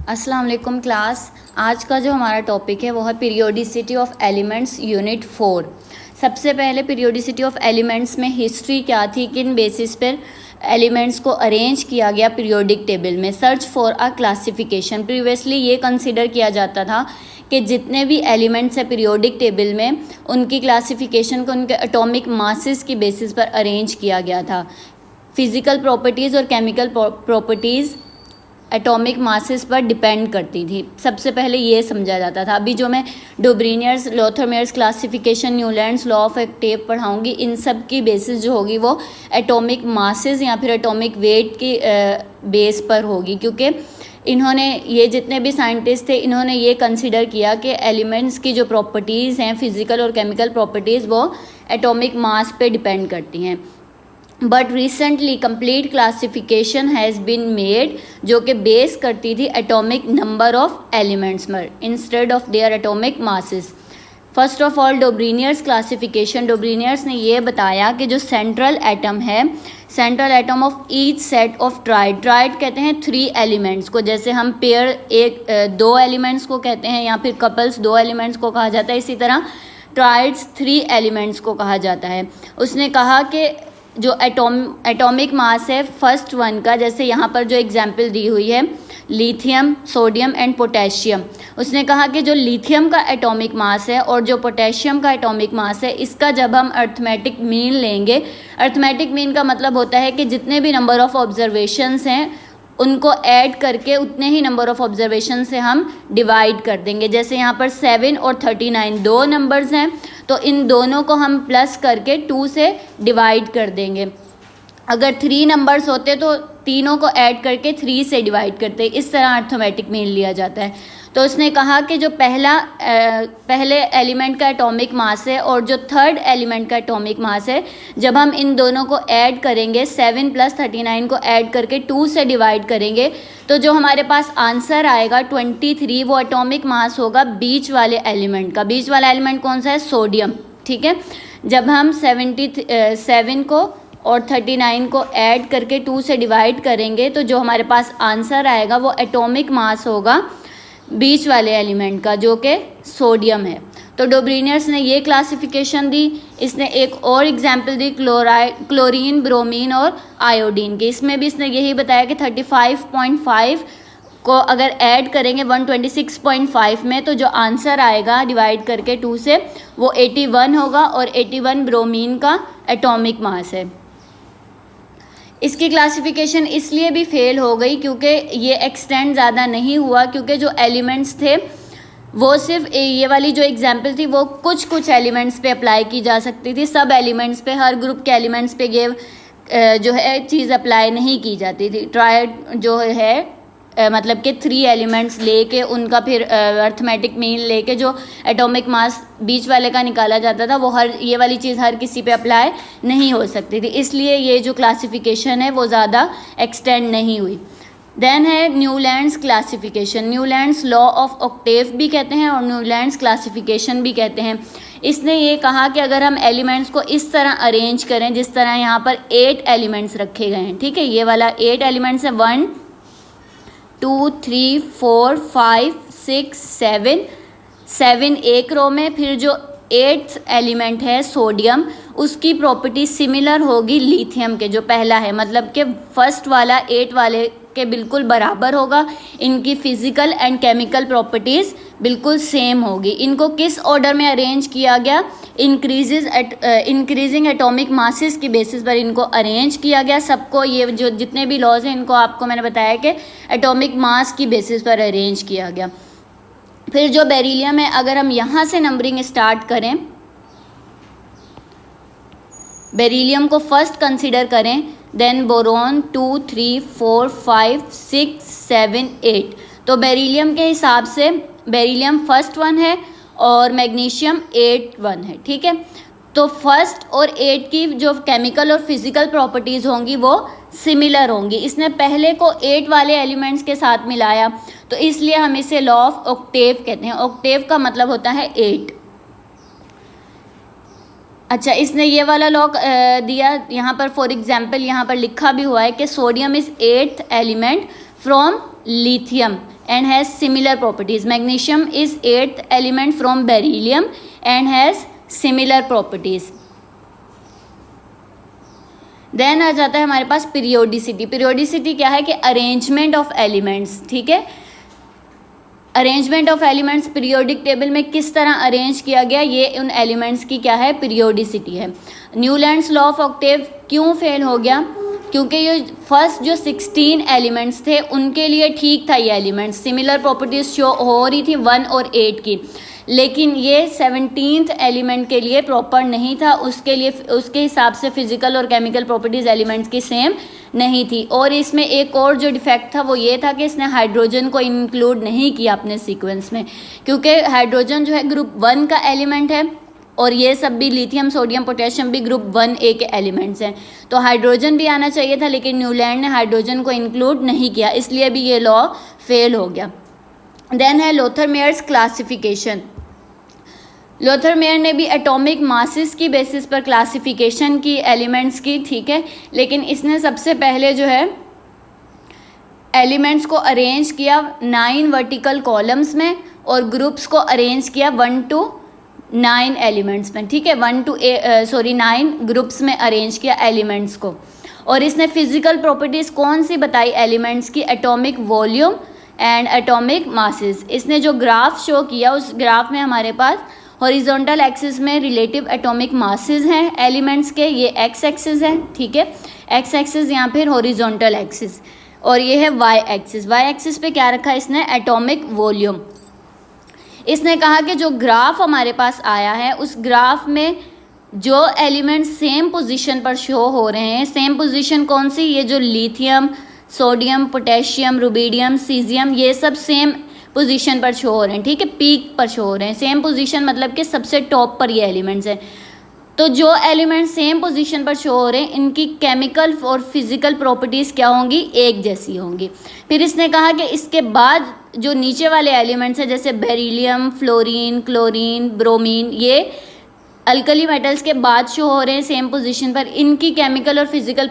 अस्सलाम वालेकुम क्लास। आज का जो हमारा टॉपिक है वो है पीरियोडिसिटी ऑफ एलिमेंट्स यूनिट 4। सबसे पहले पीरियोडिसिटी ऑफ एलिमेंट्स में हिस्ट्री क्या थी, किन बेसिस पर एलिमेंट्स को अरेंज किया गया पीरियोडिक टेबल में। Search for a classification. Previously ये कंसिडर किया जाता था कि जितने भी एलिमेंट्स हैं पीरियोडिक टेबल में उनकी क्लासिफिकेशन को उनके एटॉमिक मासेस की बेसिस पर अरेंज किया गया था। फिज़िकल प्रॉपर्टीज़ और केमिकल प्रॉपर्टीज़ एटॉमिक मासेस पर डिपेंड करती थी। सबसे पहले ये समझा जाता था। अभी जो मैं डोब्रीनियर्स, लोथरमेयर्स क्लासिफिकेशन, न्यूलैंड्स लॉ ऑफ एक्टेव पढ़ाऊंगी, इन सब की बेसिस जो होगी वो एटॉमिक मासेस या फिर एटॉमिक वेट की बेस पर होगी, क्योंकि इन्होंने ये जितने भी साइंटिस्ट थे इन्होंने ये कंसिडर किया कि एलिमेंट्स की जो प्रॉपर्टीज़ हैं फिज़िकल और केमिकल प्रॉपर्टीज़ वो एटॉमिक मास पे डिपेंड करती हैं। But recently complete classification has been made जो कि बेस करती थी एटॉमिक नंबर ऑफ एलिमेंट्स पर instead of their atomic masses. First of all Dobereiner's classification. Dobereiner's ने ये बताया कि जो सेंट्रल एटम है, central atom of each set of triad, triad कहते हैं 3 एलिमेंट्स को, जैसे हम पेयर 2 एलिमेंट्स को कहते हैं या फिर कपल्स 2 एलिमेंट्स को कहा जाता है, इसी तरह ट्राइड्स 3 एलिमेंट्स को कहा जाता है। उसने कहा कि जो एटॉमिक मास है फर्स्ट वन का, जैसे यहाँ पर जो एग्जाम्पल दी हुई है लिथियम, सोडियम एंड पोटेशियम, उसने कहा कि जो लिथियम का एटॉमिक मास है और जो पोटेशियम का एटॉमिक मास है इसका जब हम अर्थमेटिक मीन लेंगे, अर्थमेटिक मीन का मतलब होता है कि जितने भी नंबर ऑफ ऑब्जर्वेशंस हैं उनको ऐड करके उतने ही नंबर ऑफ ऑब्जर्वेशन से हम डिवाइड कर देंगे। जैसे यहाँ पर 7 और 39 दो नंबर्स हैं, तो इन दोनों को हम प्लस करके 2 से डिवाइड कर देंगे। अगर 3 नंबर्स होते तो तीनों को ऐड करके 3 से डिवाइड करते। इस तरह अर्थमेटिक मीन लिया जाता है। तो उसने कहा कि जो पहले एलिमेंट का एटॉमिक मास है और जो थर्ड एलिमेंट का एटॉमिक मास है, जब हम इन दोनों को ऐड करेंगे 7 + 39 को ऐड करके 2 से डिवाइड करेंगे, तो जो हमारे पास आंसर आएगा 23, वो एटॉमिक मास होगा बीच वाले एलिमेंट का। बीच वाला एलिमेंट कौन सा है? सोडियम। ठीक है। जब हम 7 को और 39 को ऐड करके 2 से डिवाइड करेंगे तो जो हमारे पास आंसर आएगा वो एटॉमिक मास होगा बीच वाले एलिमेंट का, जो कि सोडियम है। तो डोब्रीनियर्स ने ये क्लासिफिकेशन दी। इसने एक और एग्जाम्पल दी क्लोरीन, ब्रोमीन और आयोडीन की। इसमें भी इसने यही बताया कि 35.5 को अगर ऐड करेंगे 126.5 में तो जो आंसर आएगा डिवाइड करके 2 से वो 81 होगा, और 81 ब्रोमीन का एटॉमिक मास है। इसकी क्लासिफिकेशन इसलिए भी फेल हो गई क्योंकि ये एक्सटेंड ज़्यादा नहीं हुआ, क्योंकि जो एलिमेंट्स थे वो सिर्फ ये वाली जो एग्जांपल थी वो कुछ एलिमेंट्स पे अप्लाई की जा सकती थी। सब एलिमेंट्स पे, हर ग्रुप के एलिमेंट्स पे ये जो है चीज़ अप्लाई नहीं की जाती थी। ट्राइड जो है मतलब कि 3 एलिमेंट्स लेके उनका फिर अर्थमेटिक मीन लेके जो एटॉमिक मास बीच वाले का निकाला जाता था, वो ये वाली चीज़ हर किसी पे अप्लाई नहीं हो सकती थी। इसलिए ये जो क्लासिफिकेशन है वो ज़्यादा एक्सटेंड नहीं हुई। देन है Newlands classification. Newlands law of Octave भी कहते हैं और न्यूलैंड्स क्लासिफिकेशन भी कहते हैं। इसने ये कहा कि अगर हम एलिमेंट्स को इस तरह अरेंज करें जिस तरह यहाँ पर 8 एलिमेंट्स रखे गए हैं, ठीक है, ये वाला 8 एलिमेंट्स है, 1 2 3 4 5 6 7 एक रो में। फिर जो 8th एलिमेंट है सोडियम, उसकी प्रॉपर्टी सिमिलर होगी लिथियम के जो पहला है, मतलब कि फर्स्ट वाला 8 वाले के बिल्कुल बराबर होगा। इनकी फिजिकल एंड केमिकल प्रॉपर्टीज़ बिल्कुल सेम होगी। इनको किस ऑर्डर में अरेंज किया गया? इंक्रीजिंग एटॉमिक मासेस की बेसिस पर इनको अरेंज किया गया। सबको ये जो जितने भी लॉज हैं इनको आपको मैंने बताया कि एटॉमिक मास की बेसिस पर अरेंज किया गया। फिर जो बेरिलियम है, अगर हम यहाँ से नंबरिंग स्टार्ट करें, बेरिलियम को फर्स्ट कंसिडर करें, देन बोरॉन 2 3 4 5 6 7 8। तो बेरिलियम के हिसाब से बेरिलियम फर्स्ट वन है और मैग्नीशियम 8 वन है। ठीक है। तो फर्स्ट और 8 की जो केमिकल और फिजिकल प्रॉपर्टीज़ होंगी वो सिमिलर होंगी। इसने पहले को 8 वाले एलिमेंट्स के साथ मिलाया, तो इसलिए हम इसे लॉ ऑफ ऑक्टेव कहते हैं। ऑक्टेव का मतलब होता है 8। अच्छा, इसने ये वाला लॉ दिया यहाँ पर, फॉर एग्जाम्पल यहाँ पर लिखा भी हुआ है कि sodium is 8th element from lithium and has similar properties. Magnesium is 8th element from beryllium and has similar properties. Then आ जाता है हमारे पास पीरियोडिसिटी. पीरियोडिसिटी क्या है कि अरेंजमेंट ऑफ एलिमेंट्स. ठीक है, arrangement of elements periodic table में किस तरह अरेंज किया गया, ये उन एलिमेंट्स की क्या है, पीरियोडिसिटी है. न्यूलैंड्स लॉ ऑफ ऑक्टेव क्यों फेल हो गया, क्योंकि ये फर्स्ट जो 16 एलिमेंट्स थे उनके लिए ठीक था, ये एलिमेंट्स सिमिलर प्रॉपर्टीज शो हो रही थी 1 और 8 की, लेकिन ये 17th एलिमेंट के लिए प्रॉपर नहीं था. उसके लिए उसके हिसाब से फिजिकल और केमिकल प्रॉपर्टीज एलिमेंट्स की सेम नहीं थी. और इसमें एक और जो डिफेक्ट था वो ये था कि इसने हाइड्रोजन को इंक्लूड नहीं किया अपने सीक्वेंस में, क्योंकि हाइड्रोजन जो है ग्रुप 1 का एलिमेंट है और ये सब भी लिथियम सोडियम पोटेशियम भी ग्रुप 1A के एलिमेंट्स हैं. तो हाइड्रोजन भी आना चाहिए था, लेकिन न्यूलैंड ने हाइड्रोजन को इंक्लूड नहीं किया, इसलिए भी ये लॉ फेल हो गया. देन है लोथरमेयर्स क्लासिफिकेशन. लोथरमेयर ने भी एटॉमिक मासेस की बेसिस पर क्लासिफिकेशन की एलिमेंट्स की. ठीक है, लेकिन इसने सबसे पहले जो है एलिमेंट्स को अरेंज किया 9 वर्टिकल कॉलम्स में और ग्रुप्स को अरेंज किया 1 to 9 एलिमेंट्स में. ठीक है, 9 ग्रुप्स में अरेंज किया एलिमेंट्स को. और इसने फिजिकल प्रॉपर्टीज़ कौन सी बताई एलिमेंट्स की, atomic volume and atomic masses. इसने जो ग्राफ शो किया उस ग्राफ में हमारे पास हॉरिजॉन्टल एक्सिस में रिलेटिव एटॉमिक मासेस हैं एलिमेंट्स के, ये एक्स एक्सिस है. ठीक है, एक्स एक्सिस यहाँ फिर हॉरिजॉन्टल एक्सिस, और ये है वाई एक्सिस. वाई एक्सिस पे क्या रखा है इसने, एटॉमिक वॉल्यूम. इसने कहा कि जो ग्राफ हमारे पास आया है उस ग्राफ में जो एलिमेंट सेम पोजीशन पर शो हो रहे हैं, सेम पोजीशन कौन सी, ये जो lithium sodium potassium rubidium caesium ये सब सेम पोजीशन पर शो हो रहे हैं. ठीक है, पीक पर शो हो रहे हैं. सेम पोजीशन मतलब कि सबसे टॉप पर ये एलिमेंट्स हैं. तो जो एलिमेंट सेम पोजीशन पर शो हो रहे हैं इनकी केमिकल और फिजिकल प्रॉपर्टीज़ क्या होंगी, एक जैसी होंगी. फिर इसने कहा कि इसके बाद जो नीचे वाले एलिमेंट्स हैं जैसे बेरिलियम फ्लोरीन क्लोरीन ब्रोमीन, ये अल्कली मेटल्स के बाद शो हो रहे हैं सेम पोजीशन पर, इनकी केमिकल और फिजिकल